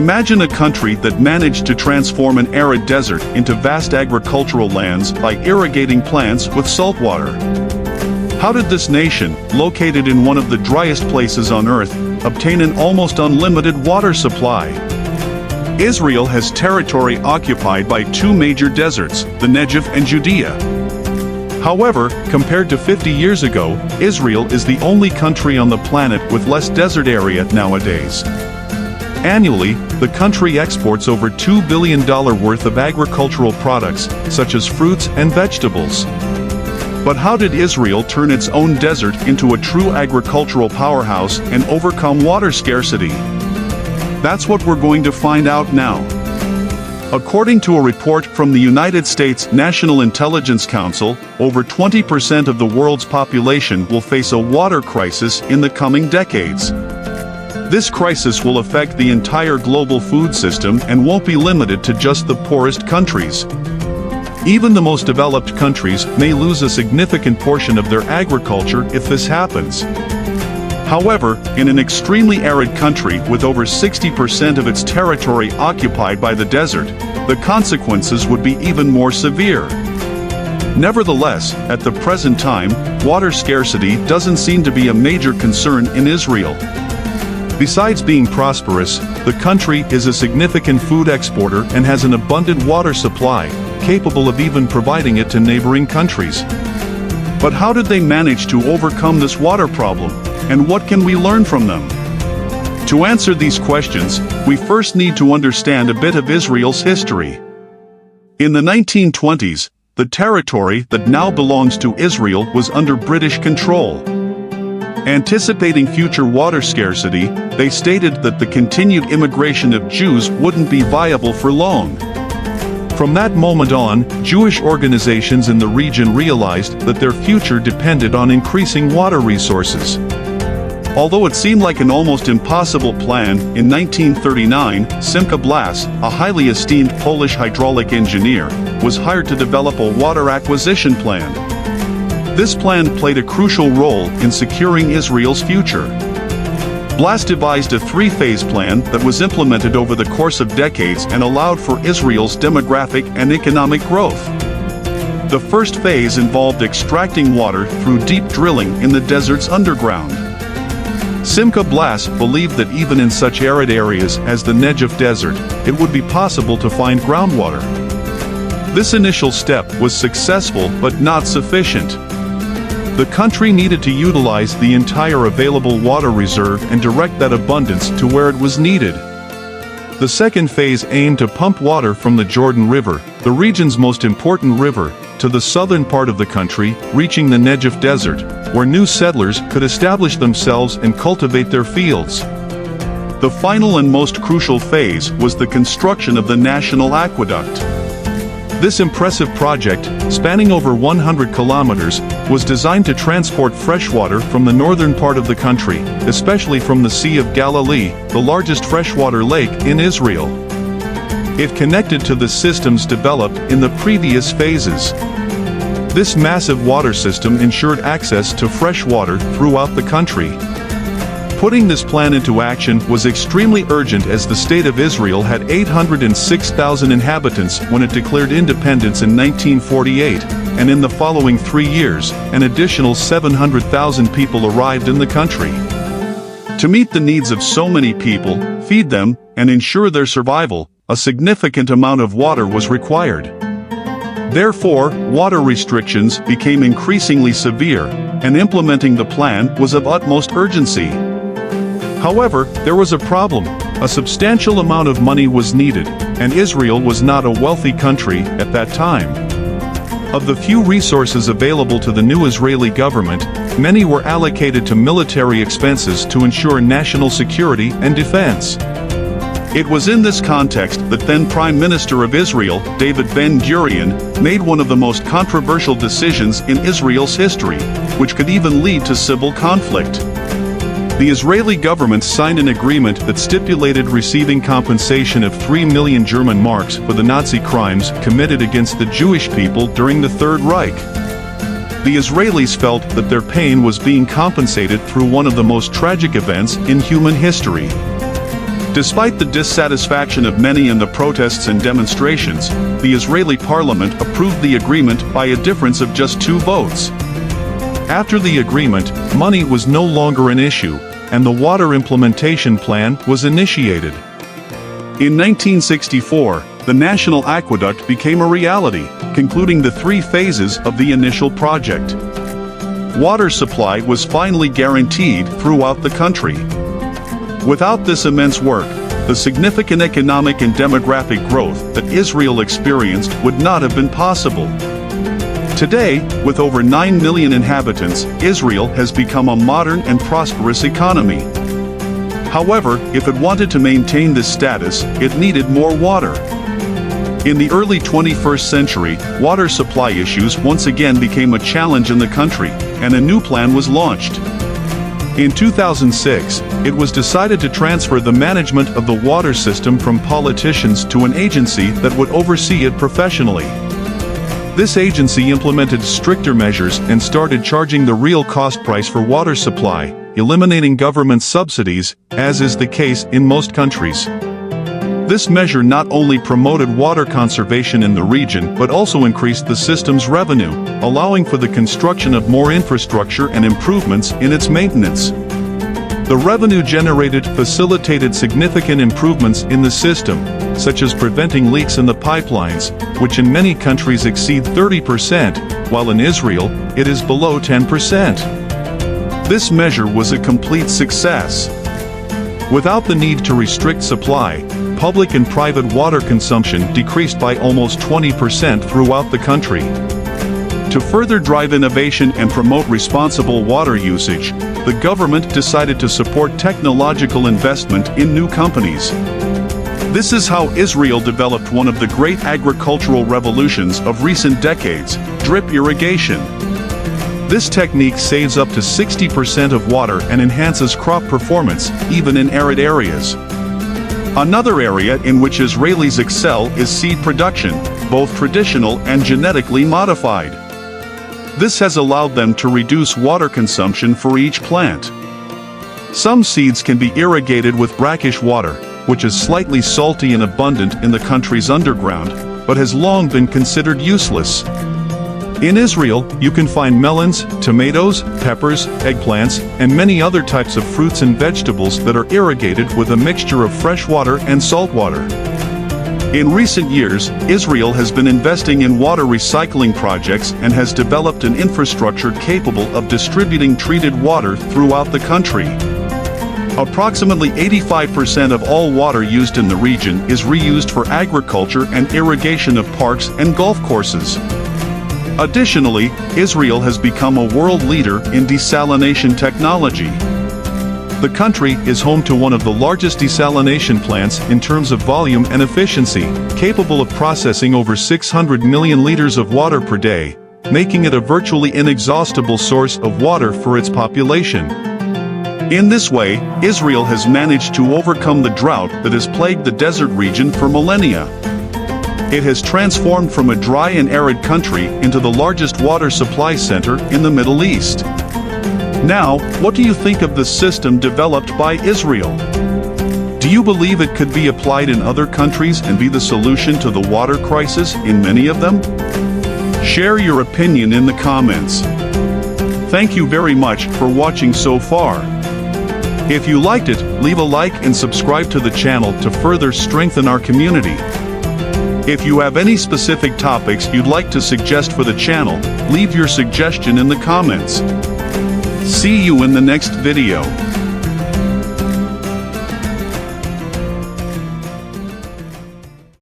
Imagine a country that managed to transform an arid desert into vast agricultural lands by irrigating plants with salt water. How did this nation, located in one of the driest places on Earth, obtain an almost unlimited water supply? Israel has territory occupied by two major deserts, the Negev and Judea. However, compared to 50 years ago, Israel is the only country on the planet with less desert area nowadays. Annually, the country exports over $2 billion worth of agricultural products, such as fruits and vegetables. But how did Israel turn its own desert into a true agricultural powerhouse and overcome water scarcity? That's what we're going to find out now. According to a report from the United States National Intelligence Council, over 20% of the world's population will face a water crisis in the coming decades. This crisis will affect the entire global food system and won't be limited to just the poorest countries. Even the most developed countries may lose a significant portion of their agriculture if this happens. However, in an extremely arid country with over 60% of its territory occupied by the desert, the consequences would be even more severe. Nevertheless, at the present time, water scarcity doesn't seem to be a major concern in Israel. Besides being prosperous, the country is a significant food exporter and has an abundant water supply, capable of even providing it to neighboring countries. But how did they manage to overcome this water problem, and what can we learn from them? To answer these questions, we first need to understand a bit of Israel's history. In the 1920s, the territory that now belongs to Israel was under British control. Anticipating future water scarcity, they stated that the continued immigration of Jews wouldn't be viable for long. From that moment on, Jewish organizations in the region realized that their future depended on increasing water resources. Although it seemed like an almost impossible plan, in 1939, Simcha Blas, a highly esteemed Polish hydraulic engineer, was hired to develop a water acquisition plan. This plan played a crucial role in securing Israel's future. Blas devised a three-phase plan that was implemented over the course of decades and allowed for Israel's demographic and economic growth. The first phase involved extracting water through deep drilling in the desert's underground. Simcha Blas believed that even in such arid areas as the Negev Desert, it would be possible to find groundwater. This initial step was successful but not sufficient. The country needed to utilize the entire available water reserve and direct that abundance to where it was needed. The second phase aimed to pump water from the Jordan River, the region's most important river, to the southern part of the country, reaching the Negev Desert, where new settlers could establish themselves and cultivate their fields. The final and most crucial phase was the construction of the National Aqueduct. This impressive project, spanning over 100 kilometers, was designed to transport fresh water from the northern part of the country, especially from the Sea of Galilee, the largest freshwater lake in Israel. It connected to the systems developed in the previous phases. This massive water system ensured access to fresh water throughout the country. Putting this plan into action was extremely urgent as the State of Israel had 806,000 inhabitants when it declared independence in 1948, and in the following 3 years, an additional 700,000 people arrived in the country. To meet the needs of so many people, feed them, and ensure their survival, a significant amount of water was required. Therefore, water restrictions became increasingly severe, and implementing the plan was of utmost urgency. However, there was a problem. A substantial amount of money was needed, and Israel was not a wealthy country at that time. Of the few resources available to the new Israeli government, many were allocated to military expenses to ensure national security and defense. It was in this context that then Prime Minister of Israel, David Ben-Gurion, made one of the most controversial decisions in Israel's history, which could even lead to civil conflict. The Israeli government signed an agreement that stipulated receiving compensation of 3 million German marks for the Nazi crimes committed against the Jewish people during the Third Reich. The Israelis felt that their pain was being compensated through one of the most tragic events in human history. Despite the dissatisfaction of many in the protests and demonstrations, the Israeli parliament approved the agreement by a difference of just 2 votes. After the agreement, money was no longer an issue, and the water implementation plan was initiated. In 1964, the National Aqueduct became a reality, concluding the 3 phases of the initial project. Water supply was finally guaranteed throughout the country. Without this immense work, the significant economic and demographic growth that Israel experienced would not have been possible. Today, with over 9 million inhabitants, Israel has become a modern and prosperous economy. However, if it wanted to maintain this status, it needed more water. In the early 21st century, water supply issues once again became a challenge in the country, and a new plan was launched. In 2006, it was decided to transfer the management of the water system from politicians to an agency that would oversee it professionally. This agency implemented stricter measures and started charging the real cost price for water supply, eliminating government subsidies, as is the case in most countries. This measure not only promoted water conservation in the region but also increased the system's revenue, allowing for the construction of more infrastructure and improvements in its maintenance. The revenue generated facilitated significant improvements in the system, such as preventing leaks in the pipelines, which in many countries exceed 30%, while in Israel, it is below 10%. This measure was a complete success. Without the need to restrict supply, public and private water consumption decreased by almost 20% throughout the country. To further drive innovation and promote responsible water usage, the government decided to support technological investment in new companies. This is how Israel developed one of the great agricultural revolutions of recent decades, drip irrigation. This technique saves up to 60% of water and enhances crop performance, even in arid areas. Another area in which Israelis excel is seed production, both traditional and genetically modified. This has allowed them to reduce water consumption for each plant. Some seeds can be irrigated with brackish water, which is slightly salty and abundant in the country's underground, but has long been considered useless. In Israel, you can find melons, tomatoes, peppers, eggplants, and many other types of fruits and vegetables that are irrigated with a mixture of fresh water and salt water. In recent years, Israel has been investing in water recycling projects and has developed an infrastructure capable of distributing treated water throughout the country. Approximately 85% of all water used in the region is reused for agriculture and irrigation of parks and golf courses. Additionally, Israel has become a world leader in desalination technology. The country is home to one of the largest desalination plants in terms of volume and efficiency, capable of processing over 600 million liters of water per day, making it a virtually inexhaustible source of water for its population. In this way, Israel has managed to overcome the drought that has plagued the desert region for millennia. It has transformed from a dry and arid country into the largest water supply center in the Middle East. Now, what do you think of the system developed by Israel? Do you believe it could be applied in other countries and be the solution to the water crisis in many of them? Share your opinion in the comments. Thank you very much for watching so far. If you liked it, leave a like and subscribe to the channel to further strengthen our community. If you have any specific topics you'd like to suggest for the channel, leave your suggestion in the comments. See you in the next video.